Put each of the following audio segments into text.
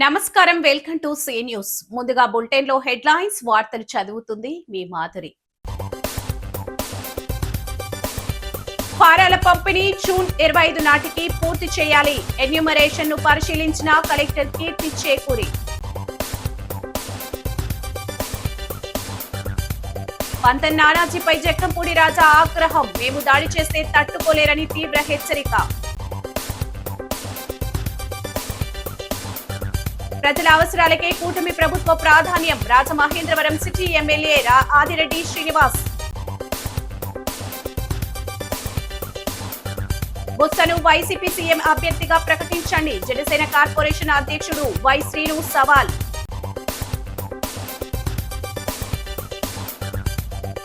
నమస్కారం, welcome to C news. ముందుగా bulletin లో హెడ్లైన్స్ వార్తలు చదువుతుంది మీ మాధురి. ఫారాల పంపిణీ జూన్ 25 నాటికి పూర్తి చేయాలి. ఎన్యూమరేషన్ ను పరిశీలించిన కలెక్టర్ కీర్తి చేకూరి. పంతన్ నానాజీపై జక్కంపూడి రాజా ఆగ్రహం. మేము దాడి చేస్తే తట్టుకోలేరని తీవ్ర హెచ్చరిక. ప్రజల అవసరాలకే కూటమి ప్రభుత్వ ప్రాధాన్యం. Rajamahendravaram city MLA Adireddy Srinivas. బొత్సను వైసీపీ సీఎం అభ్యర్థిగా ప్రకటించండి. జనసేన కార్పొరేషన్ అధ్యక్షుడు వై శ్రీను సవాల్.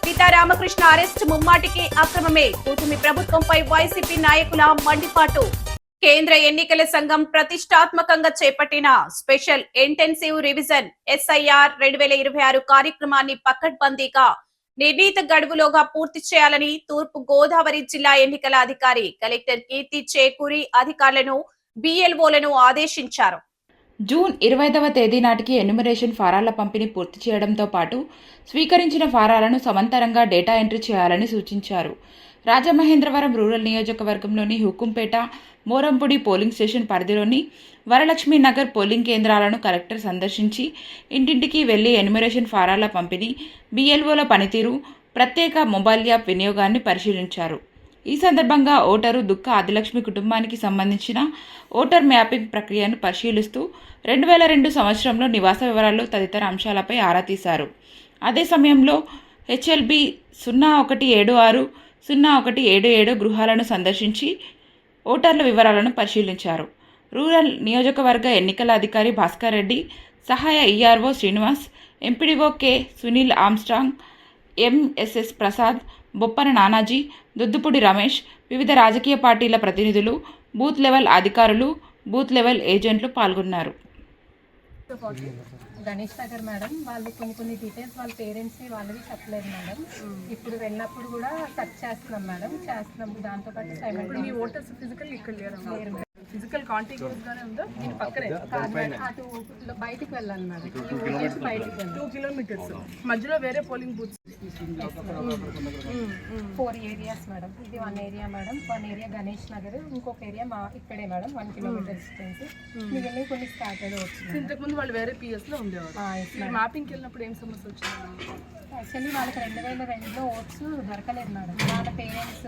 సీతారామకృష్ణ అరెస్ట్ ముమ్మాటికి అక్రమమే. కూటమి ప్రభుత్వంపై వైసీపీ నాయకుల మండిపాటు. కేంద్ర ఎన్నికల సంఘం ప్రతిష్టాత్మకంగా చేపట్టిన స్పెషల్ ఇంటెన్సివ్ రివిజన్ SIR 2026 కార్యక్రమాన్ని పకడ్బందీగా నిర్ణీత గడువులోగా పూర్తి చేయాలని తూర్పు గోదావరి జిల్లా ఎన్నికల అధికారి కలెక్టర్ కీర్తి చేకూరి అధికారులను BLOలను ఆదేశించారు. జూన్ 25వ తేదీ నాటికి ఎన్యూమరేషన్ ఫారాల పంపిణీ పూర్తి చేయడంతో పాటు స్వీకరించిన ఫారాలను సమాంతరంగా డేటా ఎంట్రీ చేయాలని సూచించారు. రాజమహేంద్రవరం రూరల్ నియోజకవర్గంలోని హుకుంపేట, మోరంపూడి పోలింగ్ స్టేషన్ పరిధిలోని వరలక్ష్మీ నగర్ పోలింగ్ కేంద్రాలను కలెక్టర్ సందర్శించి ఇంటింటికి వెళ్లి ఎన్యూమరేషన్ ఫారాల పంపిణీ, BLOల పనితీరు, ప్రత్యేక మొబైల్ యాప్ వినియోగాన్ని పరిశీలించారు. ఈ సందర్భంగా ఓటరు దుక్క ఆదిలక్ష్మి కుటుంబానికి సంబంధించిన ఓటర్ మ్యాపింగ్ ప్రక్రియను పరిశీలిస్తూ 2002 సంవత్సరంలో నివాస వివరాలు తదితర అంశాలపై ఆరా తీశారు. అదే సమయంలో HLB 0176, 0177 గృహాలను సందర్శించి ఓటర్ల వివరాలను పరిశీలించారు. రూరల్ నియోజకవర్గ ఎన్నికల అధికారి భాస్కర్ రెడ్డి, సహాయ ERO Srinivas, MPDO K Sunil Armstrong, MSS Prasad, Boppana Nanaji, Duddupudi Ramesh, వివిధ రాజకీయ పార్టీల ప్రతినిధులు, బూత్ లెవెల్ అధికారులు, బూత్ లెవెల్ ఏజెంట్లు పాల్గొన్నారు. గణేష్ నగర్ మేడం వాళ్ళు కొన్ని డీటెయిల్స్ వాళ్ళ పేరెంట్స్ వాళ్ళవి చెప్పలేదు మేడం. ఇప్పుడు వెళ్ళినప్పుడు కూడా సెర్చ్ చేస్తున్నాం మేడం, దాంతోపాటు మీ ఓటర్స్ ఫిజికల్ ఇక్కడ లేరు, ఫిజికల్ కాంటిగ్యూస్ గానే ఉందా? దీని పక్కనే అటు బయటికి వెళ్ళాలి మేడం, 2 కిలోమీటర్స్ మధ్యలో వేరే పోలింగ్ బూత్స్ 4 ఏరియాస్ మేడం. ఇది 1 area madam, 1 area Ganesh Nagar, ఇంకొక ఏరియా మా ఇక్కడే మేడం 1 కిలోమీటర్ డిస్టెన్స్. మిగిలిన కొన్ని స్టార్టెడ్ వచ్చింది. ఇంతకుముందు వాళ్ళు వేరే PS లో ఉండేవారు. మ్యాపింగ్కి వెళ్ళినప్పుడు ఏం సమస్య వచ్చింది? యాక్చువల్లీ వాళ్ళకి 2002లో ఓట్స్ దొరకలేదు మేడం. వాళ్ళ పేరెంట్స్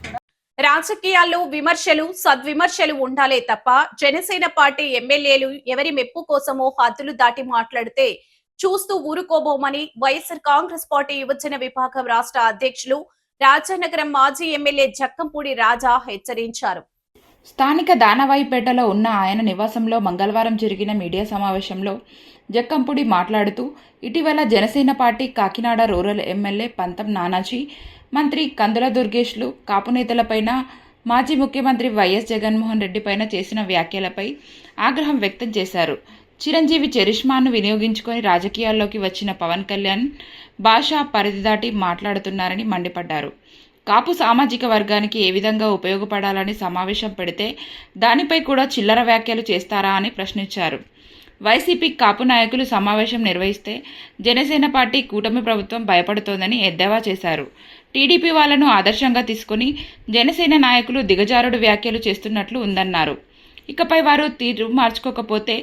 కూడా రాజకీయాల్లో విమర్శలు, సద్విమర్శలు ఉండాలే తప్ప జనసేన పార్టీ ఎమ్మెల్యేలు ఎవరి మెప్పు కోసమో హద్దులు దాటి మాట్లాడితే చూస్తూ ఊరుకోబోమని వైఎస్ఆర్ కాంగ్రెస్ పార్టీ యువజన విభాగం రాష్ట్ర అధ్యక్షులు రాజానగరం మాజీ ఎమ్మెల్యే జక్కంపూడి రాజా హెచ్చరించారు. స్థానిక దానవాయిపేటలో ఉన్న ఆయన నివాసంలో మంగళవారం జరిగిన మీడియా సమావేశంలో జక్కంపూడి మాట్లాడుతూ ఇటీవల Janasena party Kakinada rural MLA పంతం నానాజీ, మంత్రి కందుల దుర్గేష్లు కాపు నేతలపైన, మాజీ ముఖ్యమంత్రి వైఎస్ జగన్మోహన్ రెడ్డి పైన చేసిన వ్యాఖ్యలపై ఆగ్రహం వ్యక్తం చేశారు. చిరంజీవి చరిష్మాను వినియోగించుకొని రాజకీయాల్లోకి వచ్చిన పవన్ కళ్యాణ్ భాష పరిధి దాటి మాట్లాడుతున్నారని మండిపడ్డారు. కాపు సామాజిక వర్గానికి ఏ విధంగా ఉపయోగపడాలని సమావేశం పెడితే దానిపై కూడా చిల్లర వ్యాఖ్యలు చేస్తారా అని ప్రశ్నించారు. వైసీపీ కాపు నాయకులు సమావేశం నిర్వహిస్తే జనసేన పార్టీ కూటమి ప్రభుత్వం భయపడుతోందని ఎద్దేవా చేశారు. టీడీపీ వాళ్లను ఆదర్శంగా తీసుకుని జనసేన నాయకులు దిగజారుడు వ్యాఖ్యలు చేస్తున్నట్లు ఉందన్నారు. ఇకపై వారు తీరు మార్చుకోకపోతే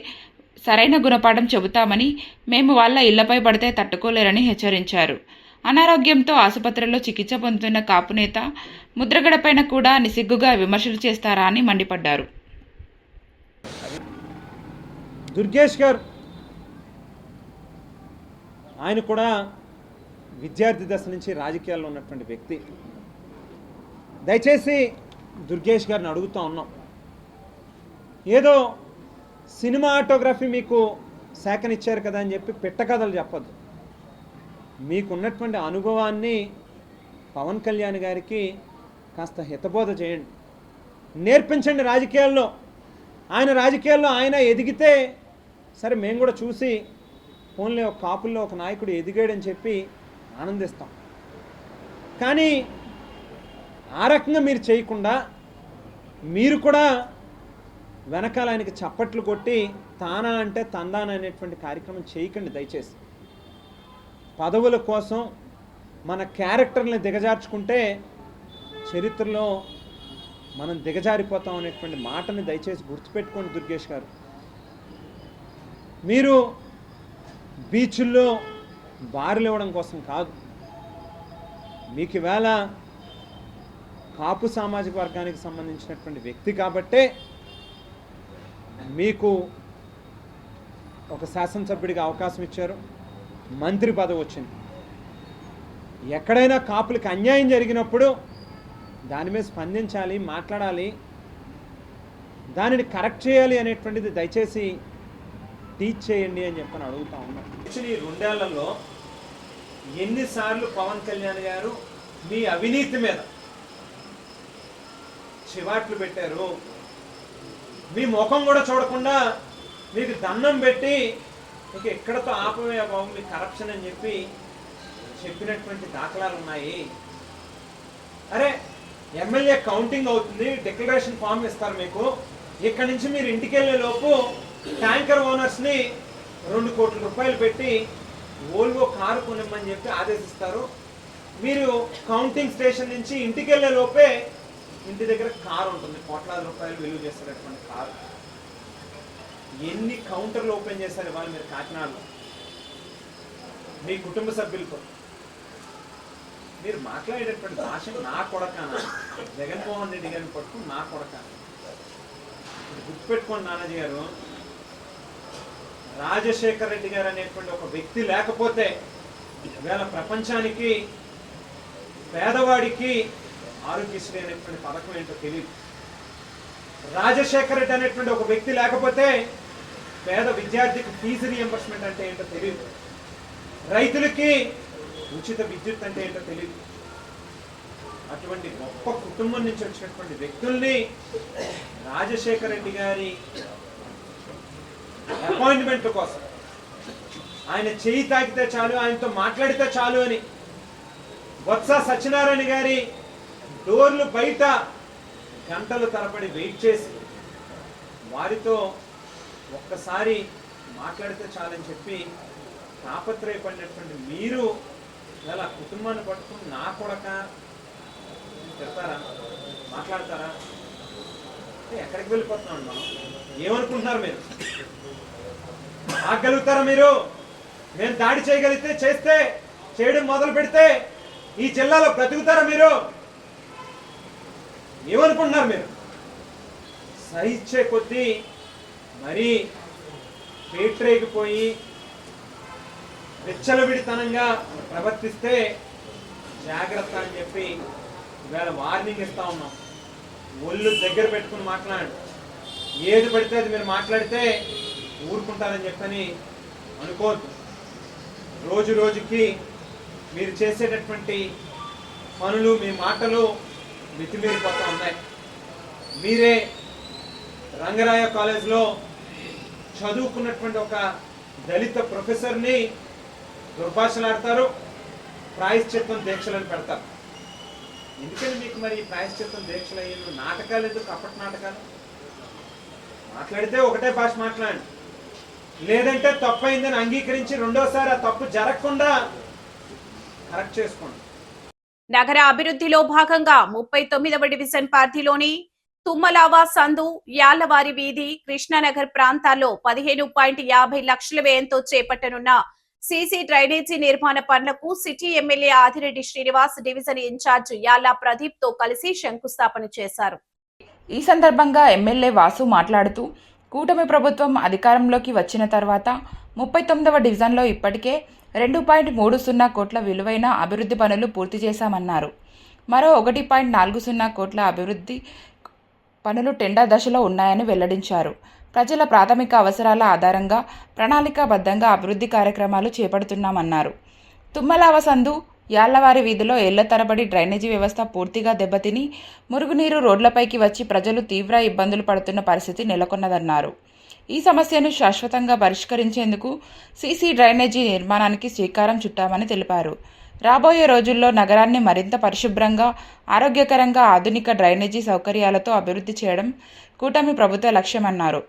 సరైన గుణపాఠం చెబుతామని, మేము వాళ్ళ ఇళ్లపై పడితే తట్టుకోలేరని హెచ్చరించారు. అనారోగ్యంతో ఆసుపత్రిలో చికిత్స పొందుతున్న కాపు నేత ముద్రగడపైన కూడా నిసిగ్గుగా విమర్శలు చేస్తారా అని మండిపడ్డారు. దుర్గేష్ గారు ఆయన కూడా విద్యార్థి దశ నుంచి రాజకీయాల్లో ఉన్నటువంటి వ్యక్తి. దయచేసి దుర్గేష్ గారిని అడుగుతూ ఉన్నాం, ఏదో సినిమాటోగ్రఫీ మీకు శాఖనిచ్చారు కదా అని చెప్పి పిట్టకథలు చెప్పద్దు. మీకున్నటువంటి అనుభవాన్ని పవన్ కళ్యాణ్ గారికి కాస్త హితబోధ చేయండి, నేర్పించండి. రాజకీయాల్లో ఆయన ఎదిగితే సరే మేము కూడా చూసి ఫోన్లో ఒక కాపుల్లో ఒక నాయకుడు ఎదిగాడని చెప్పి ఆనందిస్తాం. కానీ ఆ రకంగా మీరు చేయకుండా మీరు కూడా వెనకాల ఆయనకి చప్పట్లు కొట్టి తానా అంటే తందాన అనేటువంటి కార్యక్రమం చేయకండి దయచేసి. పదవుల కోసం మన క్యారెక్టర్ని దిగజార్చుకుంటే చరిత్రలో మనం దిగజారిపోతాం అనేటువంటి మాటని దయచేసి గుర్తుపెట్టుకోండి దుర్గేష్ గారు. మీరు బీచ్ల్లో బారులు ఇవ్వడం కోసం కాదు, మీకు ఈవేళ కాపు సామాజిక వర్గానికి సంబంధించినటువంటి వ్యక్తి కాబట్టే మీకు ఒక శాసనసభ్యుడిగా అవకాశం ఇచ్చారు, మంత్రి పదవి వచ్చింది. ఎక్కడైనా కాపులకు అన్యాయం జరిగినప్పుడు దాని మీద స్పందించాలి, మాట్లాడాలి, దానిని కరెక్ట్ చేయాలి అనేటువంటిది దయచేసి టీచ్ చేయండి అని చెప్పని అడుగుతా ఉన్నాం. ఈ 2 ఏళ్లలో ఎన్నిసార్లు పవన్ కళ్యాణ్ గారు మీ అవినీతి మీద చివాట్లు పెట్టారు, మీ ముఖం కూడా చూడకుండా మీకు దండం పెట్టి ఇక ఎక్కడతో ఆపవే బాబు మీ కరప్షన్ అని చెప్పినటువంటి దాఖలాలు ఉన్నాయి. అరే ఎమ్మెల్యే కౌంటింగ్ అవుతుంది, డిక్లరేషన్ ఫామ్ ఇస్తారు మీకు, ఇక్కడి నుంచి మీరు ఇంటికి వెళ్ళే లోపు ట్యాంకర్ ఓనర్స్ని 2 కోట్ల రూపాయలు పెట్టి ఓల్వో కారు కొనిమ్మని చెప్పి ఆదేశిస్తారు. మీరు కౌంటింగ్ స్టేషన్ నుంచి ఇంటికి వెళ్ళే లోపే ఇంటి దగ్గర కారు ఉంటుంది, కోట్లాది రూపాయలు విలువ చేసేటటువంటి కారు. ఎన్ని కౌంటర్లు ఓపెన్ చేశారు ఇవాళ మీరు కాకినాడలో మీ కుటుంబ సభ్యులతో? మీరు మాట్లాడేటటువంటి భాష నా కొడకానా, జగన్మోహన్ రెడ్డి గారిని పట్టుకుని నా కొడకానా. గుర్తుపెట్టుకోండి నానాజీ గారు, రాజశేఖర్ రెడ్డి గారు అనేటువంటి ఒక వ్యక్తి లేకపోతే ఇవాళ ప్రపంచానికి పేదవాడికి ఆరోగ్యశ్రీ అనేటువంటి పథకం ఏంటో తెలియదు. రాజశేఖర్ రెడ్డి అనేటువంటి ఒక వ్యక్తి లేకపోతే పేద విద్యార్థికి ఫీజు రియంబర్స్మెంట్ అంటే ఏంటో తెలియదు, రైతులకి ఉచిత విద్యుత్ అంటే ఏంటో తెలియదు. అటువంటి గొప్ప కుటుంబం నుంచి వచ్చినటువంటి వ్యక్తుల్ని రాజశేఖర్ రెడ్డి గారి అపాయింట్మెంట్ కోసం, ఆయన చేయి తాకితే చాలు, ఆయనతో మాట్లాడితే చాలు అని బొత్స సత్యనారాయణ గారి డోర్లు బయట గంటలు తరబడి వెయిట్ చేసి వారితో ఒక్కసారి మాట్లాడితే చాలని చెప్పి తాపత్రయపడినటువంటి మీరు ఇలా కుటుంబాన్ని పట్టుకుని నా కొడక చెప్తారా, మాట్లాడతారా? ఎక్కడికి వెళ్ళిపోతున్నాం మనం? ఏమనుకుంటున్నారు మీరు? ఆగలుగుతారా మీరు? మేము దాడి చేయగలిగితే చేస్తే, చేయడం మొదలు పెడితే ఈ జిల్లాలో బ్రతుకుతారా మీరు? ఏమనుకుంటున్నారు మీరు? సహించే కొద్దీ మరీ పేట్రేగిపోయి విచ్చలవిడితనంగా ప్రవర్తిస్తే జాగ్రత్త అని చెప్పి ఇవాళ వార్నింగ్ ఇస్తా ఉన్నాం. ఒళ్ళు దగ్గర పెట్టుకుని మాట్లాడండి. ఏది పడితే అది మీరు మాట్లాడితే ఊరుకుంటారని చెప్పని అనుకోవద్దు. రోజు రోజుకి మీరు చేసేటటువంటి పనులు, మీ మాటలు మితిమీరిపోతూ ఉన్నాయి. మీరే రంగరాయ కాలేజ్లో చదువుకున్నటువంటి ఒక దళిత ప్రొఫెసర్ని దుర్భాషలాడతారు, ప్రాయశ్చిత్తం దీక్షలను పెడతారు. ఎందుకని మీకు మరి ప్రాయశ్చిత్తం దీక్షలు అయ్యాను? నాటకాలు ఎందుకు? కపట నాటకాలు. మాట్లాడితే ఒకటే భాష మాట్లాడండి, లేదంటే తప్పు అయిందని అంగీకరించి రెండోసారి ఆ తప్పు జరగకుండా కరెక్ట్ చేసుకోండి. నగర అభివృద్ధిలో భాగంగా 39వ డివిజన్ పరిధిలోని తుమ్మలావా సందు, యాళ్లవారి వీధి, కృష్ణానగర్ ప్రాంతాల్లో 15.50 లక్షల వ్యయంతో చేపట్టనున్న సీసీ డ్రైనేజీ నిర్మాణ పనులకు city MLA Adireddy Srinivas division incharge Yalla Pradeep తో కలిసి శంకుస్థాపన చేశారు. ఈ సందర్భంగా ఎమ్మెల్యే వాసు మాట్లాడుతూ, కూటమి ప్రభుత్వం అధికారంలోకి వచ్చిన తర్వాత 39వ డివిజన్లో ఇప్పటికే 2.30 కోట్ల విలువైన అభివృద్ధి పనులు పూర్తి చేశామన్నారు. మరో 1.40 కోట్ల అభివృద్ధి పనులు టెండర్ దశలో ఉన్నాయని వెల్లడించారు. ప్రజల ప్రాథమిక అవసరాల ఆధారంగా ప్రణాళికాబద్ధంగా అభివృద్ధి కార్యక్రమాలు చేపడుతున్నామన్నారు. తుమ్మలావ సందు, యాళ్లవారి వీధిలో ఏళ్ల తరబడి డ్రైనేజీ వ్యవస్థ పూర్తిగా దెబ్బతిని మురుగునీరు రోడ్లపైకి వచ్చి ప్రజలు తీవ్ర ఇబ్బందులు పడుతున్న పరిస్థితి నెలకొన్నదన్నారు. ఈ సమస్యను శాశ్వతంగా పరిష్కరించేందుకు సీసీ డ్రైనేజీ నిర్మాణానికి శ్రీకారం చుట్టామని తెలిపారు. రాబోయే రోజుల్లో నగరాన్ని మరింత పరిశుభ్రంగా, ఆరోగ్యకరంగా, ఆధునిక డ్రైనేజీ సౌకర్యాలతో అభివృద్ధి చేయడం కూటమి ప్రభుత్వ లక్ష్యమన్నారు.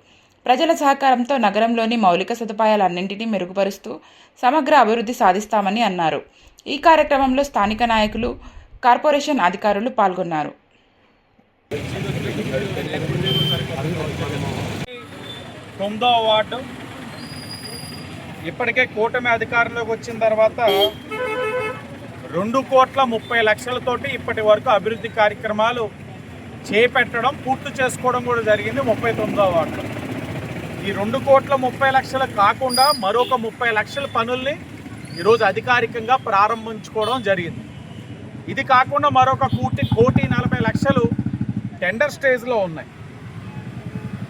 ప్రజల సహకారంతో నగరంలోని మౌలిక సదుపాయాలన్నింటినీ మెరుగుపరుస్తూ సమగ్ర అభివృద్ధి సాధిస్తామని అన్నారు. ఈ కార్యక్రమంలో స్థానిక నాయకులు, కార్పొరేషన్ అధికారులు పాల్గొన్నారు. 9వ వార్డు ఇప్పటికే కూటమి అధికారంలోకి వచ్చిన తర్వాత 2,30,00,000తోటి ఇప్పటి వరకు అభివృద్ధి కార్యక్రమాలు చేపట్టడం, పూర్తి చేసుకోవడం కూడా జరిగింది 39వ వార్డు. ఈ 2,30,00,000 కాకుండా మరొక 30 లక్షల పనుల్ని ఈరోజు అధికారికంగా ప్రారంభించుకోవడం జరిగింది. ఇది కాకుండా మరొక 1,40,00,000 టెండర్ స్టేజ్లో ఉన్నాయి.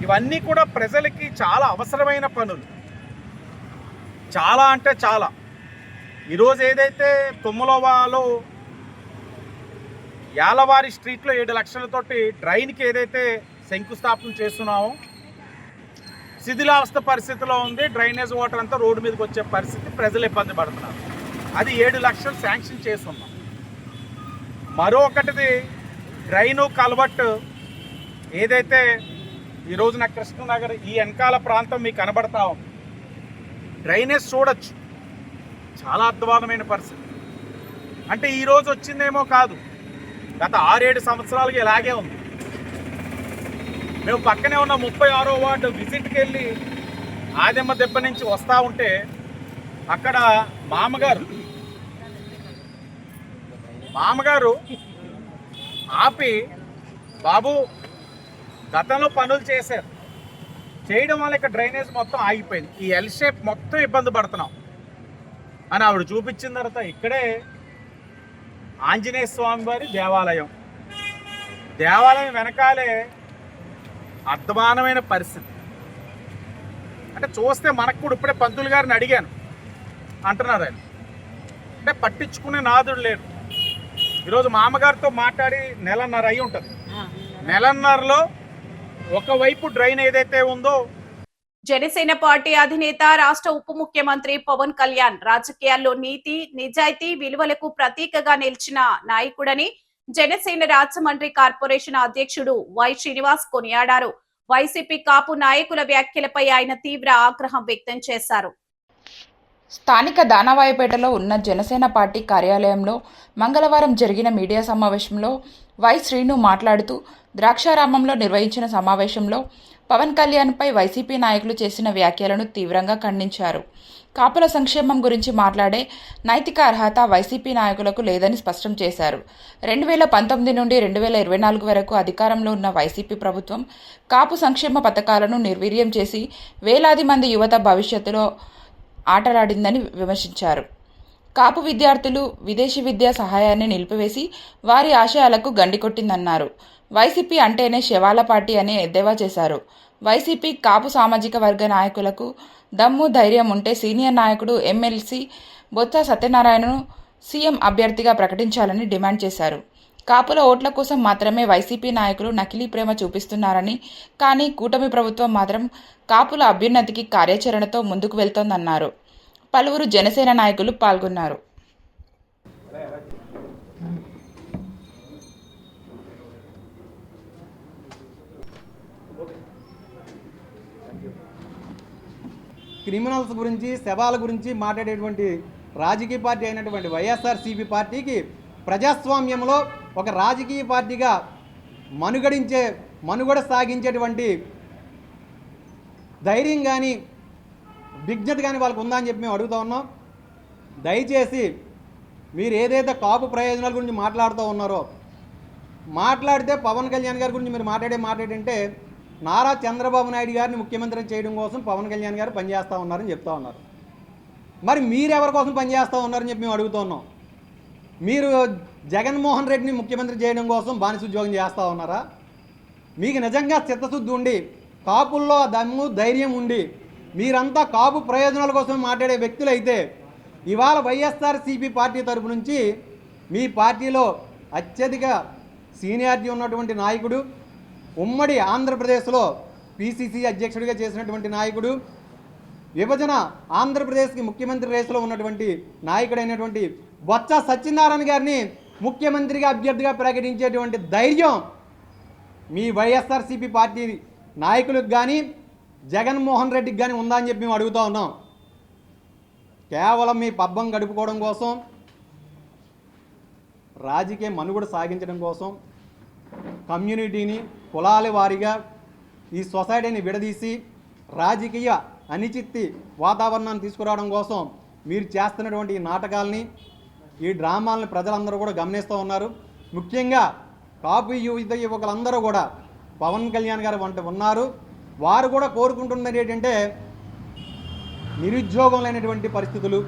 ఇవన్నీ కూడా ప్రజలకి చాలా అవసరమైన పనులు, చాలా అంటే చాలా. ఈరోజు ఏదైతే తుమ్మలవాలో యాలవారి స్ట్రీట్లో 7 లక్షలతోటి డ్రైన్కి ఏదైతే శంకుస్థాపన చేస్తున్నామో శిథిలావస్థ పరిస్థితిలో ఉంది. డ్రైనేజ్ వాటర్ అంతా రోడ్డు మీదకి వచ్చే పరిస్థితి, ప్రజలు ఇబ్బంది పడుతున్నారు. అది 7 లక్షలు శాంక్షన్ చేస్తున్నాం. మరొకటిది డ్రైను కల్వర్ట్ ఏదైతే ఈ రోజున కృష్ణనగర్ ఈ వెనకాల ప్రాంతం మీకు కనబడతా ఉంది. డ్రైనేజ్ చూడొచ్చు, చాలా అద్భుతమైన పరిస్థితి. అంటే ఈరోజు వచ్చిందేమో కాదు, గత 6-7 సంవత్సరాలుగా ఇలాగే ఉంది. మేము పక్కనే ఉన్న 36వ వార్డు విజిట్కి వెళ్ళి ఆదెమ్మ దెబ్బ నుంచి వస్తూ ఉంటే అక్కడ మామగారు ఆపి, బాబు గతంలో పనులు చేశారు, చేయడం వల్ల ఇక్కడ డ్రైనేజ్ మొత్తం ఆగిపోయింది, ఈ ఎల్ షేప్ మొత్తం ఇబ్బంది పడుతున్నాం అని ఆవిడ చూపించిన తర్వాత ఇక్కడే ఆంజనేయ స్వామి వారి దేవాలయం వెనకాలే అద్భుతమైన పరిస్థితి. అంటే చూస్తే మనకు కూడా ఇప్పుడే పంతులు గారిని అడిగాను అంటున్నారు ఆయన. అంటే పట్టించుకునే నాదుడు లేడు. ఈరోజు మామగారితో మాట్లాడి నెలన్నర అయి ఉంటుంది. నెలన్నరలో ఒకవైపు డ్రైన్ ఏదైతే ఉందో. జనసేన పార్టీ అధినేత, రాష్ట్ర ఉప ముఖ్యమంత్రి పవన్ కళ్యాణ్ రాజకీయాల్లో నీతి, నిజాయితీ విలువలకు ప్రతీకగా నిలిచిన నాయకుడని జనసేన రాజమండ్రి కార్పొరేషన్ అధ్యక్షుడు వై శ్రీనివాస్ కొనియాడారు. వైసీపీ కాపు నాయకుల వ్యాఖ్యలపై ఆయన తీవ్ర ఆగ్రహం వ్యక్తం చేశారు. స్థానిక దానవాయిపేటలో ఉన్న జనసేన పార్టీ కార్యాలయంలో మంగళవారం జరిగిన మీడియా సమావేశంలో వై శ్రీను మాట్లాడుతూ, ద్రాక్షారామంలో నిర్వహించిన సమావేశంలో పవన్ కళ్యాణ్పై వైసీపీ నాయకులు చేసిన వ్యాఖ్యలను తీవ్రంగా ఖండించారు. కాపుల సంక్షేమం గురించి మాట్లాడే నైతిక అర్హత వైసీపీ నాయకులకు లేదని స్పష్టం చేశారు. 2019 నుండి 2024 వరకు అధికారంలో ఉన్న వైసీపీ ప్రభుత్వం కాపు సంక్షేమ పథకాలను నిర్వీర్యం చేసి వేలాది మంది యువత భవిష్యత్తులో ఆటలాడిందని విమర్శించారు. కాపు విద్యార్థులు విదేశీ విద్యా సహాయాన్ని నిలిపివేసి వారి ఆశయాలకు గండికొట్టిందన్నారు. వైసీపీ అంటేనే శవాల పార్టీ అని ఎద్దేవా చేశారు. వైసీపీ కాపు సామాజిక వర్గ నాయకులకు దమ్ము ధైర్యం ఉంటే సీనియర్ నాయకుడు ఎమ్మెల్సీ బొత్స సత్యనారాయణను సీఎం అభ్యర్థిగా ప్రకటించాలని డిమాండ్ చేశారు. కాపుల ఓట్ల కోసం మాత్రమే వైసీపీ నాయకులు నకిలీ ప్రేమ చూపిస్తున్నారని, కానీ కూటమి ప్రభుత్వం మాత్రం కాపుల అభ్యున్నతికి కార్యాచరణతో ముందుకు వెళ్తోందన్నారు. పలువురు జనసేన నాయకులు పాల్గొన్నారు. క్రిమినల్స్ గురించి, శవాల గురించి మాట్లాడేటువంటి రాజకీయ పార్టీ అయినటువంటి వైఎస్ఆర్సీపీ పార్టీకి ప్రజాస్వామ్యంలో ఒక రాజకీయ పార్టీగా మనుగడ సాగించేటువంటి ధైర్యం కానీ విజ్ఞత కానీ వాళ్ళకు ఉందా అని చెప్పి మేము అడుగుతూ ఉన్నాం. దయచేసి మీరు ఏదైతే కాపు ప్రయోజనాల గురించి మాట్లాడుతూ ఉన్నారో, మాట్లాడితే పవన్ కళ్యాణ్ గారి గురించి మీరు మాట్లాడంటే నారా చంద్రబాబు నాయుడు గారిని ముఖ్యమంత్రి చేయడం కోసం పవన్ కళ్యాణ్ గారు పనిచేస్తూ ఉన్నారని చెప్తా ఉన్నారు. మరి మీరెవరి కోసం పనిచేస్తూ ఉన్నారని చెప్పి మేము అడుగుతూ ఉన్నాం. మీరు జగన్మోహన్ రెడ్డిని ముఖ్యమంత్రి చేయడం కోసం బానిస ఉద్యోగం చేస్తూ ఉన్నారా? మీకు నిజంగా చిత్తశుద్ధి ఉండి, కాపుల్లో దమ్ము ధైర్యం ఉండి, మీరంతా కాపు ప్రయోజనాల కోసం మాట్లాడే వ్యక్తులైతే ఇవాళ వైఎస్ఆర్సీపీ పార్టీ తరపు నుంచి మీ పార్టీలో అత్యధిక సీనియారిటీ ఉన్నటువంటి నాయకుడు, ఉమ్మడి ఆంధ్రప్రదేశ్లో పీసీసీ అధ్యక్షుడిగా చేసినటువంటి నాయకుడు, విభజన ఆంధ్రప్రదేశ్కి ముఖ్యమంత్రి రేసులో ఉన్నటువంటి నాయకుడైనటువంటి బొత్స సత్యనారాయణ గారిని ముఖ్యమంత్రిగా అభ్యర్థిగా ప్రకటించేటువంటి ధైర్యం మీ వైఎస్ఆర్సీపీ పార్టీ నాయకులకు కానీ జగన్మోహన్ రెడ్డికి కానీ ఉందా అని చెప్పి మేము అడుగుతూ ఉన్నాం. కేవలం మీ పబ్బం గడుపుకోవడం కోసం, రాజకీయ మనుగడ సాగించడం కోసం, కమ్యూనిటీని కులాల వారీగా ఈ సొసైటీని విడదీసి రాజకీయ అనిశ్చితి వాతావరణాన్ని తీసుకురావడం కోసం మీరు చేస్తున్నటువంటి ఈ నాటకాలని, ఈ డ్రామాలని ప్రజలందరూ కూడా గమనిస్తూ ఉన్నారు. ముఖ్యంగా కాపు యువకులందరూ కూడా పవన్ కళ్యాణ్ గారు వంట ఉన్నారు. వారు కూడా కోరుకుంటున్నది ఏంటంటే నిరుద్యోగం లేనటువంటి పరిస్థితులు,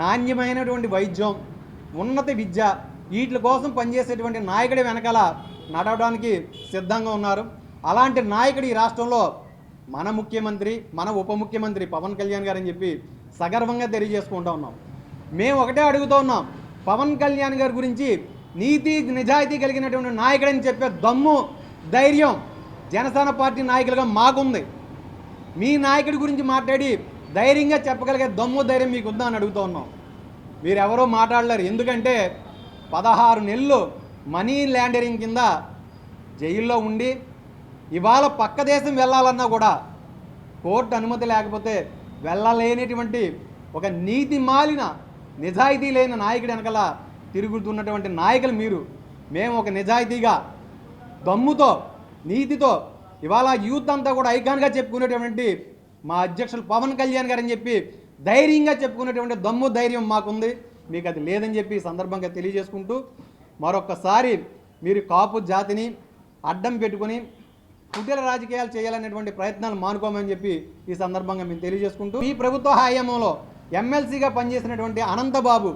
నాణ్యమైనటువంటి వైద్యం, ఉన్నత విద్య, వీటి కోసం పనిచేసేటువంటి నాయకుడి వెనకాల నడవడానికి సిద్ధంగా ఉన్నారు. అలాంటి నాయకుడు ఈ రాష్ట్రంలో మన ముఖ్యమంత్రి, మన ఉప ముఖ్యమంత్రి పవన్ కళ్యాణ్ గారు అని చెప్పి సగర్వంగా తెలియజేసుకుంటూ ఉన్నాం. మేము ఒకటే అడుగుతూ ఉన్నాం, పవన్ కళ్యాణ్ గారి గురించి నీతి నిజాయితీ కలిగినటువంటి నాయకుడని చెప్పే దమ్ము, ధైర్యం జనసేన పార్టీ నాయకులుగా మాకుంది. మీ నాయకుడి గురించి మాట్లాడి ధైర్యంగా చెప్పగలిగే దమ్ము, ధైర్యం మీకు ఉందా అని అడుగుతూ ఉన్నాం. మీరెవరో మాట్లాడలేరు. ఎందుకంటే 16 నెలలు మనీ ల్యాండరింగ్ కింద జైల్లో ఉండి ఇవాళ పక్క దేశం వెళ్ళాలన్నా కూడా కోర్టు అనుమతి లేకపోతే వెళ్ళలేనటువంటి ఒక నీతి మాలిన, నిజాయితీ లేని నాయకుడి వెనకాల తిరుగుతున్నటువంటి నాయకులు మీరు. మేము ఒక నిజాయితీగా, దమ్ముతో, నీతితో ఇవాళ యూత్ అంతా కూడా ఐకాన్గా చెప్పుకునేటువంటి మా అధ్యక్షులు పవన్ కళ్యాణ్ గారు అని చెప్పి ధైర్యంగా చెప్పుకునేటువంటి దమ్ము, ధైర్యం మాకుంది. మీకు అది లేదని చెప్పి ఈ సందర్భంగా తెలియజేసుకుంటూ, మరొక్కసారి మీరు కాపు జాతిని అడ్డం పెట్టుకుని కుటీల రాజకీయాలు చేయాలనేటువంటి ప్రయత్నాలు మానుకోమని చెప్పి ఈ సందర్భంగా మేము తెలియజేసుకుంటూ, ఈ ప్రభుత్వ హయాంలో ఎమ్మెల్సీగా పనిచేసినటువంటి అనంతబాబు,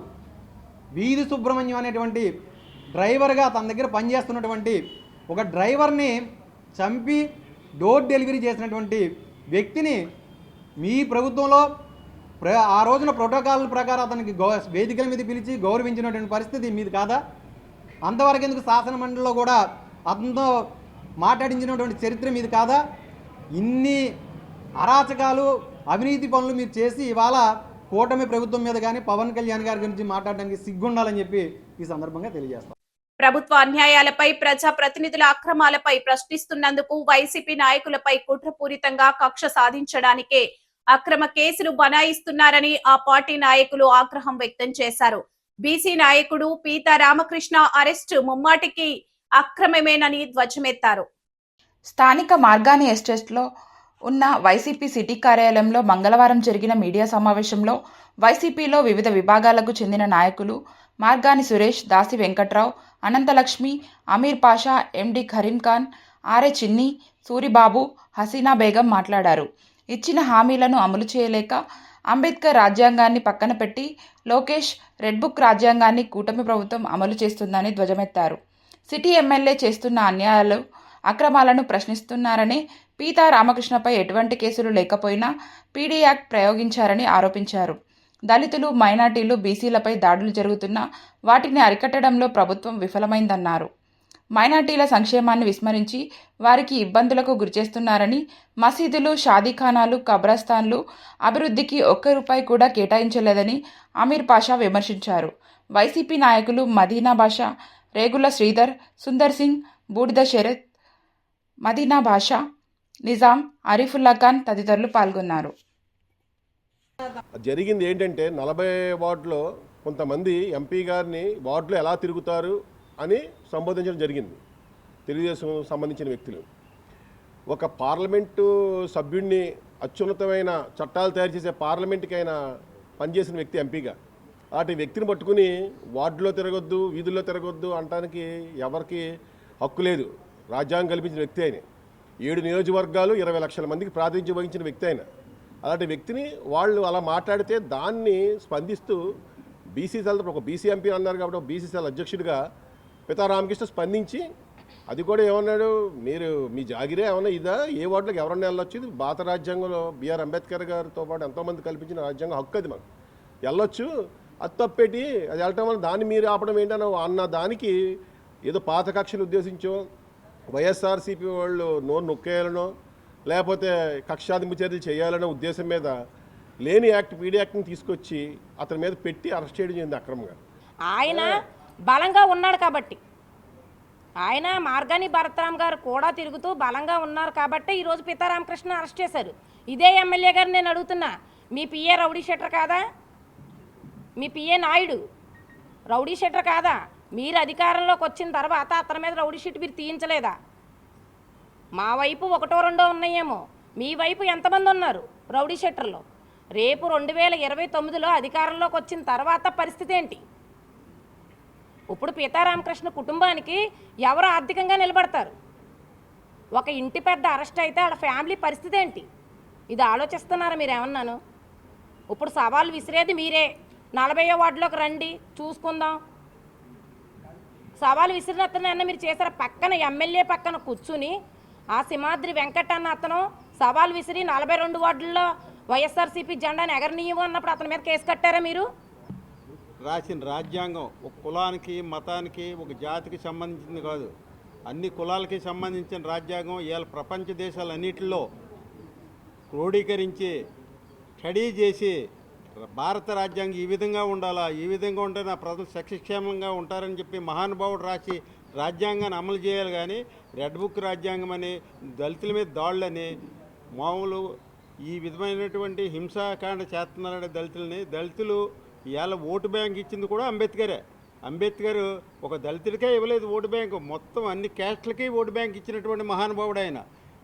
వీధి సుబ్రహ్మణ్యం అనేటువంటి డ్రైవర్గా తన దగ్గర పనిచేస్తున్నటువంటి ఒక డ్రైవర్ని చంపి డోర్ డెలివరీ చేసినటువంటి వ్యక్తిని మీ ప్రభుత్వంలో ఆ రోజున ప్రోటోకాల్ ప్రకారం అతనికి వేదికల మీద పిలిచి గౌరవించినటువంటి పరిస్థితి మీది కాదా? అంతవరకు ఎందుకు శాసన మండలిలో కూడా అతనితో మాట్లాడించినటువంటి చరిత్ర మీది కాదా? ఇన్ని అరాచకాలు, అవినీతి పనులు మీరు చేసి ఇవాళ కూటమి ప్రభుత్వం మీద కానీ పవన్ కళ్యాణ్ గారి గురించి మాట్లాడడానికి సిగ్గుండాలని చెప్పి ఈ సందర్భంగా తెలియజేస్తాం. ప్రభుత్వ అన్యాయాలపై, ప్రజా ప్రతినిధుల అక్రమాలపై ప్రశ్నిస్తున్నందుకు వైసీపీ నాయకులపై కుట్రపూరితంగా కక్ష సాధించడానికే అక్రమ కేసులు బనాయిస్తున్నారని ఆ పార్టీ నాయకులు ఆగ్రహం వ్యక్తం చేశారు. బీసీ నాయకుడు పీతా రామకృష్ణ అరెస్టు ముమ్మాటికి అక్రమమేనని ధ్వజమెత్తారు. స్థానిక మార్గాని ఎస్టేట్లో ఉన్న వైసీపీ సిటీ కార్యాలయంలో మంగళవారం జరిగిన మీడియా సమావేశంలో వైసీపీలో వివిధ విభాగాలకు చెందిన నాయకులు మార్గాని సురేష్, దాసి వెంకట్రావు, అనంతలక్ష్మి, అమీర్ పాషా, ఎండి కరీం ఖాన్, ఆర్ఏ చిన్ని, సూరిబాబు, హసీనా బేగం మాట్లాడారు. ఇచ్చిన హామీలను అమలు చేయలేక అంబేద్కర్ రాజ్యాంగాన్ని పక్కన పెట్టి లోకేష్ రెడ్ బుక్ రాజ్యాంగాన్ని కూటమి ప్రభుత్వం అమలు చేస్తుందని ధ్వజమెత్తారు. సిటీ ఎమ్మెల్యే చేస్తున్న అన్యాయాలు, అక్రమాలను ప్రశ్నిస్తున్నారని, పీతా రామకృష్ణపై ఎటువంటి కేసులు లేకపోయినా పీడీ యాక్ట్ ప్రయోగించారని ఆరోపించారు. దళితులు, మైనార్టీలు, బీసీలపై దాడులు జరుగుతున్నా వాటిని అరికట్టడంలో ప్రభుత్వం విఫలమైందన్నారు. మైనార్టీల సంక్షేమాన్ని విస్మరించి వారికి ఇబ్బందులకు గురిచేస్తున్నారని, మసీదులు, షాదీఖానాలు, కబ్రస్థాన్లు అభివృద్ధికి ₹1 కూడా కేటాయించలేదని అమీర్ పాషా విమర్శించారు. వైసీపీ నాయకులు మదీనా బాషా, రేగుల శ్రీధర్, సుందర్ సింగ్, బూడిద శరత్, మదీనా బాషా, నిజాం, అరిఫుల్లా ఖాన్ తదితరులు పాల్గొన్నారు. జరిగింది ఏంటంటే 40 వార్డులో కొంతమంది ఎంపీ గారిని వార్డులో ఎలా తిరుగుతారు అని సంబోధించడం జరిగింది. తెలుగుదేశం సంబంధించిన వ్యక్తులు ఒక పార్లమెంటు సభ్యుడిని, అత్యున్నతమైన చట్టాలు తయారు చేసే పార్లమెంటుకైనా పనిచేసిన వ్యక్తి ఎంపీగా, అలాంటి వ్యక్తిని పట్టుకుని వార్డులో తిరగొద్దు, వీధుల్లో తిరగొద్దు అనడానికి ఎవరికి హక్కు లేదు. రాజ్యాంగం కల్పించిన వ్యక్తి ఆయన. 7 నియోజకవర్గాలు 20 లక్షల మందికి ప్రాతినిధ్యం వహించిన వ్యక్తి ఆయన. అలాంటి వ్యక్తిని వాళ్ళు అలా మాట్లాడితే దాన్ని స్పందిస్తూ బీసీ సెల్, ఒక బీసీ ఎంపీ అన్నారు కాబట్టి బీసీ సెల్ అధ్యక్షుడిగా పీతా రామకృష్ణ స్పందించి, అది కూడా ఏమన్నాడు, మీరు మీ జాగిరే ఏమన్నా ఇదా, ఏ వార్డులకు ఎవరన్నా వెళ్ళొచ్చు, భారత రాజ్యాంగంలో బిఆర్ అంబేద్కర్ గారితో పాటు ఎంతోమంది కల్పించిన రాజ్యాంగం హక్కు అది, మనకు వెళ్ళొచ్చు, అది తప్పేటి, అది వెళ్ళటం వల్ల దాన్ని మీరు ఆపడం ఏంటని అన్న దానికి ఏదో పాత కక్షలు ఉద్దేశించో, వైఎస్ఆర్సీపీ వాళ్ళు నోరు నొక్కేయాలనో లేకపోతే కక్షాదింపు చర్యలు చేయాలనే ఉద్దేశం మీద లేని యాక్ట్, పీడీ యాక్ట్ని తీసుకొచ్చి అతని మీద పెట్టి అరెస్ట్ చేయడం జరిగింది అక్రమంగా. ఆయన బలంగా ఉన్నాడు కాబట్టి, ఆయన మార్గాని భరతరామ్ గారు కూడా తిరుగుతూ బలంగా ఉన్నారు కాబట్టి ఈరోజు పితా రామకృష్ణ అరెస్ట్ చేశారు. ఇదే ఎమ్మెల్యే గారు నేను అడుగుతున్నా, మీ పిఏ రౌడీ షెటర్ కాదా? మీ పిఏ నాయుడు రౌడీ షెటర్ కాదా? మీరు అధికారంలోకి వచ్చిన తర్వాత అతని మీద రౌడీ షీట్ మీరు తీయించలేదా? మా వైపు ఒకటో రెండో ఉన్నాయేమో, మీ వైపు ఎంతమంది ఉన్నారు రౌడీ షెటర్లో? రేపు 2029లో అధికారంలోకి వచ్చిన తర్వాత పరిస్థితి ఏంటి? ఇప్పుడు పీతారామకృష్ణ కుటుంబానికి ఎవరు ఆర్థికంగా నిలబడతారు? ఒక ఇంటి పెద్ద అరెస్ట్ అయితే వాళ్ళ ఫ్యామిలీ పరిస్థితి ఏంటి? ఇది ఆలోచిస్తున్నారా మీరు ఏమన్నాను? ఇప్పుడు సవాల్ విసిరేది మీరే. 40వ వార్డులోకి రండి, చూసుకుందాం. సవాల్ విసిరినతను మీరు చేశారు. పక్కన ఎమ్మెల్యే పక్కన కూర్చుని ఆ సింహాద్రి వెంకట్ అన్న అతను సవాల్ విసిరి 42 వార్డుల్లో వైఎస్ఆర్సీపీ జెండాను ఎగరనీయము అన్నప్పుడు అతని మీద కేసు కట్టారా మీరు? రాసిన రాజ్యాంగం ఒక కులానికి, మతానికి, ఒక జాతికి సంబంధించింది కాదు, అన్ని కులాలకి సంబంధించిన రాజ్యాంగం. ఇవాళ ప్రపంచ దేశాలన్నిటిలో క్రోడీకరించి స్టడీ చేసి భారత రాజ్యాంగం ఈ విధంగా ఉండాలా, ఈ విధంగా ఉంటే నా ప్రజలు సఖ్యక్షేమంగా ఉంటారని చెప్పి మహానుభావుడు రాసి రాజ్యాంగాన్ని అమలు చేయాలి. కానీ రెడ్ బుక్ రాజ్యాంగం అని, దళితుల మీద దాడులని, మామూలు ఈ విధమైనటువంటి హింసాకాండ చేస్తున్నారనే దళితులు ఇవాళ ఓటు బ్యాంక్ ఇచ్చింది కూడా అంబేద్కరే. అంబేద్కర్ ఒక దళితుడికే ఇవ్వలేదు ఓటు బ్యాంకు, మొత్తం అన్ని క్యాస్ట్లకి ఓటు బ్యాంక్ ఇచ్చినటువంటి మహానుభావుడు ఆయన.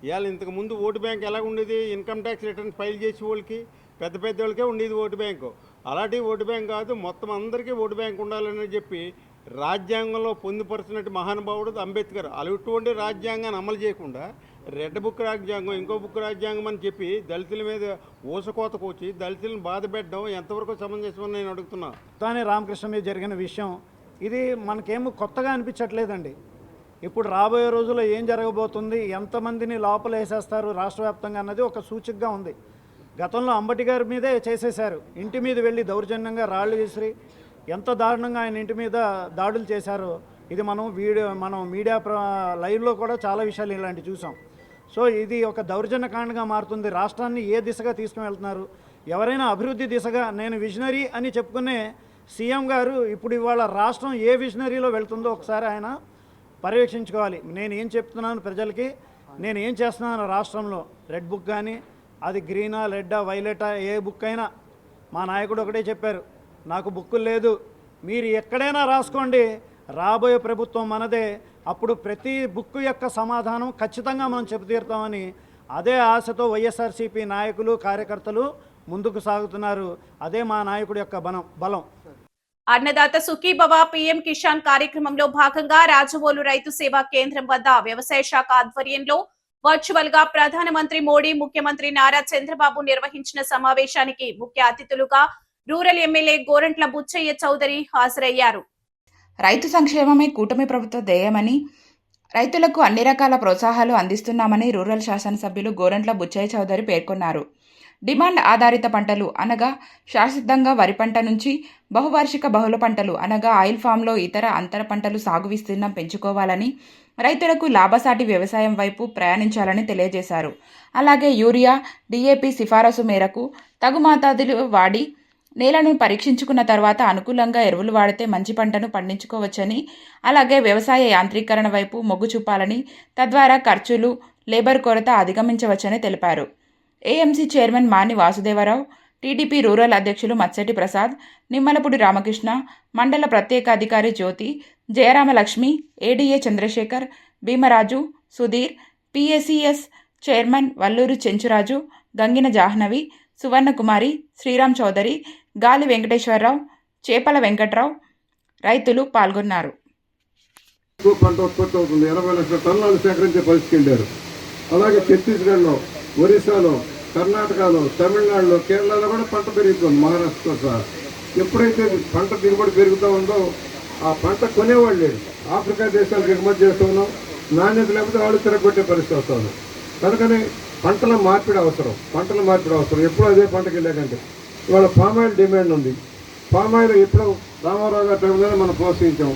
ఇవాళ ఇంతకుముందు ఓటు బ్యాంక్ ఎలా ఉండేది? ఇన్కమ్ ట్యాక్స్ రిటర్న్ ఫైల్ చేసే వాళ్ళకి, పెద్ద పెద్ద వాళ్ళకే ఉండేది ఓటు బ్యాంకు. అలాంటి ఓటు బ్యాంక్ కాదు, మొత్తం అందరికీ ఓటు బ్యాంక్ ఉండాలని చెప్పి రాజ్యాంగంలో పొందుపరిచినట్టు మహానుభావుడు అంబేద్కర్. అటువంటి రాజ్యాంగాన్ని అమలు చేయకుండా రెడ్ బుక్ రాజ్యాంగం, ఇంకో బుక్ రాజ్యాంగం అని చెప్పి దళితుల మీద ఊసకోత కూర్చి దళితులను బాధ పెట్టడం ఎంతవరకు సమంజసమని నేను అడుగుతున్నా. తానే రామకృష్ణ మీద జరిగిన విషయం ఇది మనకేమో కొత్తగా అనిపించట్లేదండి. ఇప్పుడు రాబోయే రోజుల్లో ఏం జరగబోతుంది, ఎంతమందిని లోపల వేసేస్తారు రాష్ట్ర వ్యాప్తంగా అన్నది ఒక సూచికగా ఉంది. గతంలో అంబటి గారి మీదే చేసేశారు. ఇంటి మీద వెళ్ళి దౌర్జన్యంగా రాళ్ళు విసిరి ఎంత దారుణంగా ఆయన ఇంటి మీద దాడులు చేశారో ఇది మనం మీడియా లైవ్లో కూడా చాలా విషయాలు ఇలాంటివి చూసాం. సో ఇది ఒక దౌర్జన్యకాండగా మారుతుంది. రాష్ట్రాన్ని ఏ దిశగా తీసుకుని వెళ్తున్నారు? ఎవరైనా అభివృద్ధి దిశగా నేను విజనరీ అని చెప్పుకునే సీఎం గారు ఇప్పుడు ఇవాళ రాష్ట్రం ఏ విజనరీలో వెళ్తుందో ఒకసారి ఆయన పర్యవేక్షించుకోవాలి. నేను ఏం చెప్తున్నాను ప్రజలకి, నేను ఏం చేస్తున్నాను రాష్ట్రంలో, రెడ్ బుక్ కానీ అది గ్రీనా, రెడ్డా, వైలెటా, ఏ బుక్ అయినా మా నాయకుడు ఒకటే చెప్పారు, నాకు బుక్కులు లేదు, మీరు ఎక్కడైనా రాసుకోండి, రాబోయే ప్రభుత్వం మనదే, అప్పుడు ప్రతి బుక్ యొక్క సమాధానం ఖచ్చితంగా మనం చెబుతీరుతామని అదే ఆశతో వైఎస్ఆర్సీపీ నాయకులు, కార్యకర్తలు ముందుకు సాగుతున్నారు. అదే మా నాయకుడి యొక్క బలం. అన్నదాత సుఖీభవ పీఎం కిసాన్ కార్యక్రమంలో భాగంగా రాజవోలు రైతు సేవా కేంద్రం వద్ద వ్యవసాయ శాఖ ఆధ్వర్యంలో వర్చువల్ గా ప్రధానమంత్రి మోడీ, ముఖ్యమంత్రి నారా చంద్రబాబు నిర్వహించిన సమావేశానికి ముఖ్య అతిథులుగా రూరల్ ఎమ్మెల్యే గోరంట్ల బుచ్చయ్య చౌదరి హాజరయ్యారు. రైతు సంక్షేమమే కూటమి ప్రభుత్వ ధ్యేయమని, రైతులకు అన్ని రకాల ప్రోత్సాహాలు అందిస్తున్నామని రూరల్ శాసనసభ్యులు గోరంట్ల బుచ్చయ్య చౌదరి పేర్కొన్నారు. డిమాండ్ ఆధారిత పంటలు అనగా శాశ్వతంగా వరి పంట నుంచి బహువార్షిక బహుళ పంటలు అనగా ఆయిల్ ఫామ్లో ఇతర అంతర పంటలు సాగు విస్తీర్ణం పెంచుకోవాలని, రైతులకు లాభసాటి వ్యవసాయం వైపు ప్రయాణించాలని తెలియజేశారు. అలాగే యూరియా, డిఏపి సిఫారసు మేరకు తగు మోతాదులు వాడి నేలను పరీక్షించుకున్న తర్వాత అనుకూలంగా ఎరువులు వాడితే మంచి పంటను పండించుకోవచ్చని, అలాగే వ్యవసాయ యాంత్రీకరణ వైపు మొగ్గు చూపాలని, తద్వారా ఖర్చులు, లేబర్ కొరత అధిగమించవచ్చని తెలిపారు. ఏఎంసీ చైర్మన్ మాని వాసుదేవరావు, టీడీపీ రూరల్ అధ్యక్షులు మత్సటి ప్రసాద్, నిమ్మలపూడి రామకృష్ణ, మండల ప్రత్యేక అధికారి Jyothi, Jayaramalakshmi, ADA Chandrasekhar, Bhimaraju, Sudheer, PACS chairman Valluru Chenchuraju, Gangina Jahnavi, Suvarnakumari, Sriram Chowdary, Gali Venkateswararao, చేపల వెంకట్రావు రైతులు పాల్గొన్నారు. పంట ఉత్పత్తి అవుతుంది, 80 లక్షల టన్నులు సేకరించే పరిస్థితి వెళ్ళారు. అలాగే ఛత్తీస్గఢ్లో, ఒరిస్సాలో, కర్ణాటకలో, తమిళనాడులో, కేరళలో కూడా పంట పెరుగుతుంది, మహారాష్ట్రతో సహా. ఎప్పుడైతే పంట దిగుబడి పెరుగుతూ ఉందో ఆ పంట కొనేవాళ్ళు లేడు. ఆఫ్రికా దేశాలకు ఎగుమతి చేస్తూ ఉన్నాం, నాణ్యత లేకపోతే వాళ్ళు తిరగొట్టే పరిస్థితి వస్తుంది. కనుకనే పంటల మార్పిడి అవసరం. ఎప్పుడు అదే పంటకి వెళ్ళాకంటే ఇవాళ పామాయిల్ డిమాండ్ ఉంది. పామాయిల్ ఎప్పుడు రామారావు గారి టైంలోనే మనం ప్రోత్సహించాం.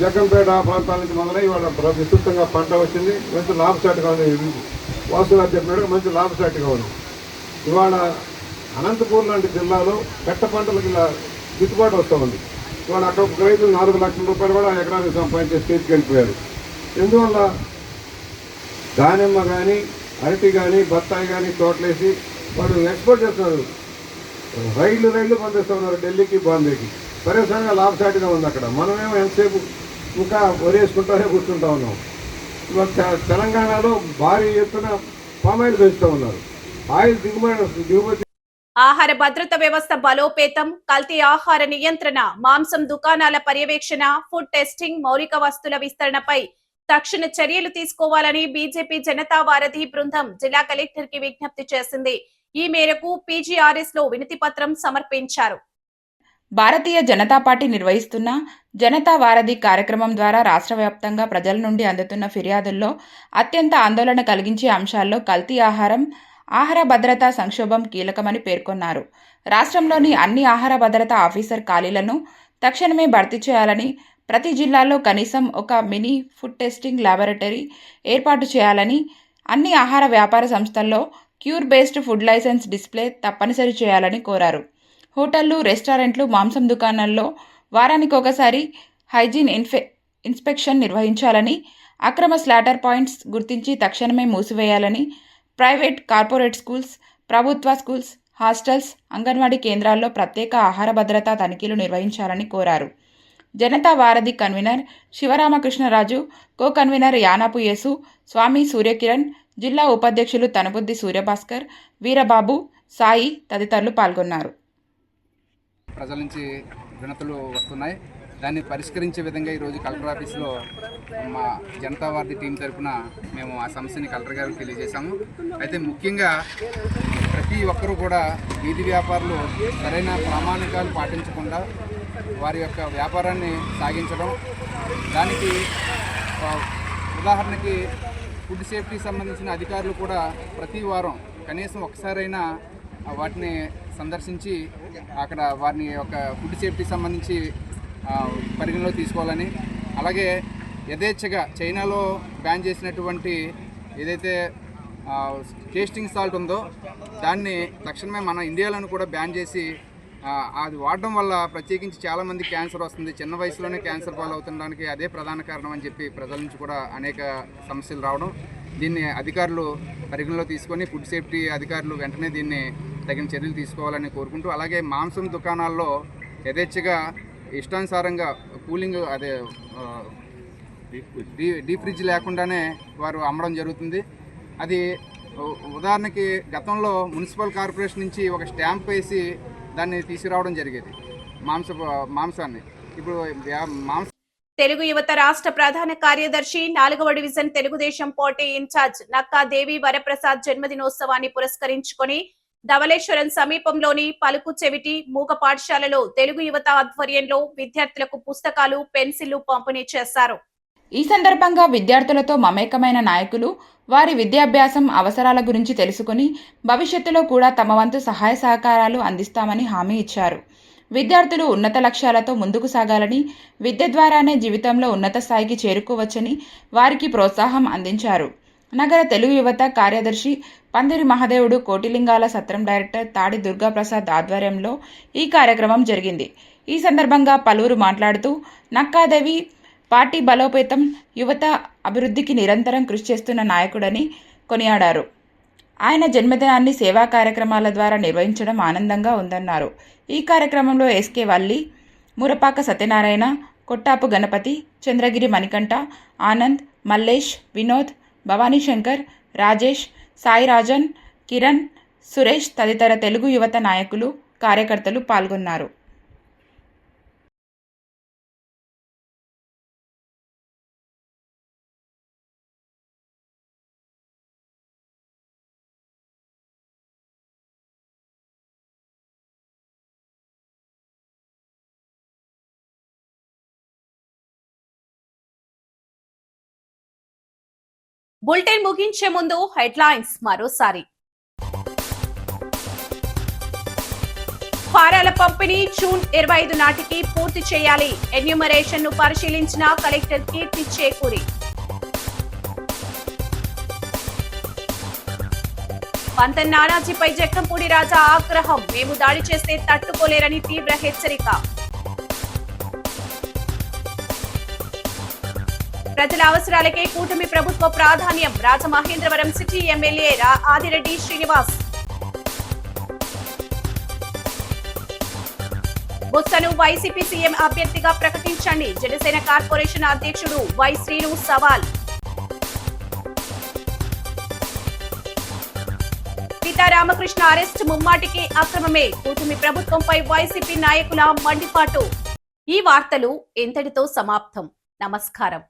జగ్గంపేట ఆ ప్రాంతాల నుంచి మొదలై ఇవాళ విస్తృతంగా పంట వచ్చింది, మంచి లాభసాటిగా ఉంది. వాసు గారు చెప్పినట్టు మంచి లాభసాటిగా ఉంది. ఇవాళ అనంతపూర్ లాంటి జిల్లాలో పెట్ట పంటలకు ఇలా గిట్టుబాటు వస్తూ ఉంది. వాళ్ళు అక్కడ ఒక రైతులు 4 లక్షల రూపాయలు కూడా ఎకరానికి సంపాదించే స్టేజ్కి వెళ్ళిపోయారు. ఎందువల్ల దానిమ్మ కానీ అరటి కానీ బత్తాయి కానీ తోటలేసి వాళ్ళు ఎక్స్పోర్ట్ చేస్తున్నారు. రైళ్లు పంపిస్తున్నారు ఢిల్లీకి బాంబేకి. పరేషాన్గా లాభసాటిగా ఉంది అక్కడ. మనమేమో ఎంతసేపు ఇంకా వరేసుకుంటానే కూర్చుంటా ఉన్నాం. ఇవాళ తెలంగాణలో భారీ ఎత్తున పామాయిల్ పెంచుతూ ఉన్నారు. ఆయిల్ దిగుమతి ఆహార భద్రత వ్యవస్థ బలోపేతం, కల్తీ ఆహార నియంత్రణ, మాంసం దుకాణాల పర్యవేక్షణ, ఫుడ్ టెస్టింగ్, మౌలిక వస్తువుల విస్తరణపై తక్షణ చర్యలు తీసుకోవాలని బీజేపీ జనతా వారధి బృందం జిల్లా కలెక్టర్ కి విజ్ఞప్తి చేసింది. ఈ మేరకు పీజీఆర్ఎస్ లో వినతి పత్రం సమర్పించారు. భారతీయ జనతా పార్టీ నిర్వహిస్తున్న జనతా వారధి కార్యక్రమం ద్వారా రాష్ట్ర వ్యాప్తంగా ప్రజల నుండి అందుతున్న ఫిర్యాదుల్లో అత్యంత ఆందోళన కలిగించే అంశాల్లో కల్తీ ఆహారం, ఆహార భద్రతా సంక్షోభం కీలకమని పేర్కొన్నారు. రాష్ట్రంలోని అన్ని ఆహార భద్రతా ఆఫీసర్ ఖాళీలను తక్షణమే భర్తీ చేయాలని, ప్రతి జిల్లాలో కనీసం ఒక మినీ ఫుడ్ టెస్టింగ్ ల్యాబొరేటరీ ఏర్పాటు చేయాలని, అన్ని ఆహార వ్యాపార సంస్థల్లో QR based food licence display తప్పనిసరి చేయాలని కోరారు. హోటళ్లు, రెస్టారెంట్లు, మాంసం దుకాణాల్లో వారానికి ఒకసారి హైజీన్ ఇన్స్పెక్షన్ నిర్వహించాలని, అక్రమ స్లాటర్ పాయింట్స్ గుర్తించి తక్షణమే మూసివేయాలని, ప్రైవేట్, కార్పొరేట్ స్కూల్స్, ప్రభుత్వ స్కూల్స్, హాస్టల్స్, అంగన్వాడీ కేంద్రాల్లో ప్రత్యేక ఆహార భద్రతా తనిఖీలు నిర్వహించాలని కోరారు. జనతా వారధి convener Sivaramakrishnaraju, co convener Yanapu యేసు, స్వామి సూర్యకిరణ్, జిల్లా ఉపాధ్యక్షులు తనబుద్ది సూర్యభాస్కర్, వీరబాబు, సాయి తదితరులు పాల్గొన్నారు. ప్రజల నుంచి వినతులు వస్తున్నాయి. దాన్ని పరిష్కరించే విధంగా ఈరోజు కలెక్టర్ ఆఫీస్లో మా జనతా వారధి టీం తరఫున మేము ఆ సమస్యని కలెక్టర్ గారికి తెలియజేశాము. అయితే ముఖ్యంగా ప్రతి ఒక్కరూ కూడా వీధి వ్యాపారులు సరైన ప్రామాణికాలు పాటించకుండా వారి యొక్క వ్యాపారాన్ని సాగించడం, దానికి ఉదాహరణకి ఫుడ్ సేఫ్టీ సంబంధించిన అధికారులు కూడా ప్రతి వారం కనీసం ఒకసారైనా వాటిని సందర్శించి అక్కడ వారిని యొక్క ఫుడ్ సేఫ్టీ సంబంధించి పరిగణలో తీసుకోవాలని, అలాగే యథేచ్ఛగా చైనాలో బ్యాన్ చేసినటువంటి ఏదైతే టేస్టింగ్ సాల్ట్ ఉందో దాన్ని తక్షణమే మన ఇండియాలోనూ కూడా బ్యాన్ చేసి అది వాడడం వల్ల ప్రత్యేకించి చాలామంది క్యాన్సర్ వస్తుంది. చిన్న వయసులోనే క్యాన్సర్ పాలవుతుండడానికి అదే ప్రధాన కారణం అని చెప్పి ప్రజల నుంచి కూడా అనేక సమస్యలు రావడం, దీన్ని అధికారులు పరిగణలో తీసుకొని ఫుడ్ సేఫ్టీ అధికారులు వెంటనే దీన్ని తగిన చర్యలు తీసుకోవాలని కోరుకుంటూ, అలాగే మాంసం దుకాణాల్లో యథేచ్ఛగా ఇష్టానుసారంగా కూలింగ్ అదే డీప్ ఫ్రిడ్జ్ లేకుండానే వారు అమ్మడం జరుగుతుంది. అది ఉదాహరణకి గతంలో మున్సిపల్ కార్పొరేషన్ నుంచి ఒక స్టాంప్ వేసి దాన్ని తీసుకురావడం జరిగేది మాంసాన్ని. ఇప్పుడు తెలుగు యువత రాష్ట్ర ప్రధాన కార్యదర్శి 4వ division Telugu Desam party incharge Nakka Devi Varaprasad జన్మదినోత్సవాన్ని పురస్కరించుకొని ధవళేశ్వరం సమీపంలోని పలుకు చెవిటి మూగ పాఠశాలలో తెలుగు యువత ఆధ్వర్యంలో విద్యార్థులకు పుస్తకాలు, పెన్సిళ్లు పంపిణీ చేశారు. ఈ సందర్భంగా విద్యార్థులతో మమేకమైన నాయకులు వారి విద్యాభ్యాసం అవసరాల గురించి తెలుసుకుని భవిష్యత్తులో కూడా తమ వంతు సహాయ సహకారాలు అందిస్తామని హామీ ఇచ్చారు. విద్యార్థులు ఉన్నత లక్ష్యాలతో ముందుకు సాగాలని, విద్య ద్వారానే జీవితంలో ఉన్నత స్థాయికి చేరుకోవచ్చని వారికి ప్రోత్సాహం అందించారు. నగర తెలుగు యువత కార్యదర్శి పందిరి మహదేవుడు, కోటిలింగాల సత్రం డైరెక్టర్ తాడి దుర్గాప్రసాద్ ఆధ్వర్యంలో ఈ కార్యక్రమం జరిగింది. ఈ సందర్భంగా పలువురు మాట్లాడుతూ నక్కాదేవి పార్టీ బలోపేతం, యువత అభివృద్ధికి నిరంతరం కృషి చేస్తున్న నాయకుడని కొనియాడారు. ఆయన జన్మదినాన్ని సేవా కార్యక్రమాల ద్వారా నిర్వహించడం ఆనందంగా ఉందన్నారు. ఈ కార్యక్రమంలో ఎస్కే వల్లి, మురపాక సత్యనారాయణ, కొట్టాపు గణపతి, చంద్రగిరి మణికంఠ, ఆనంద్, మల్లేష్, వినోద్, భవానీ శంకర్, రాజేష్, సాయిరాజన్, కిరణ్, సురేష్ తదితర తెలుగు యువత నాయకులు, కార్యకర్తలు పాల్గొన్నారు. బులెటిన్ ముగించే ముందు హెడ్లైన్స్ మరోసారి. ఫారాల పంపిణీ జూన్ 25 నాటికి పూర్తి చేయాలి. ఎన్యూమరేషన్ ను పరిశీలించిన కలెక్టర్ కీర్తి చేకూరి. పంతం నానాజీపై జక్కంపూడి రాజా ఆగ్రహం, మేము దాడి చేస్తే తట్టుకోలేరని తీవ్ర హెచ్చరిక. ప్రజల అవసరాలకే కూటమి ప్రభుత్వ ప్రాధాన్యం. Rajamahendravaram city MLA Adireddy Srinivas. బొత్సను వైసీపీ సీఎం అభ్యర్థిగా ప్రకటించండి. జనసేన కార్పొరేషన్ అధ్యక్షుడు వై శ్రీను సవాల్. సీతారామకృష్ణ అరెస్ట్ ముమ్మాటికి అక్రమమే. కూటమి ప్రభుత్వంపై వైసీపీ నాయకుల మండిపాటు. ఈ వార్తలు ఇంతటితో సమాప్తం. నమస్కారం.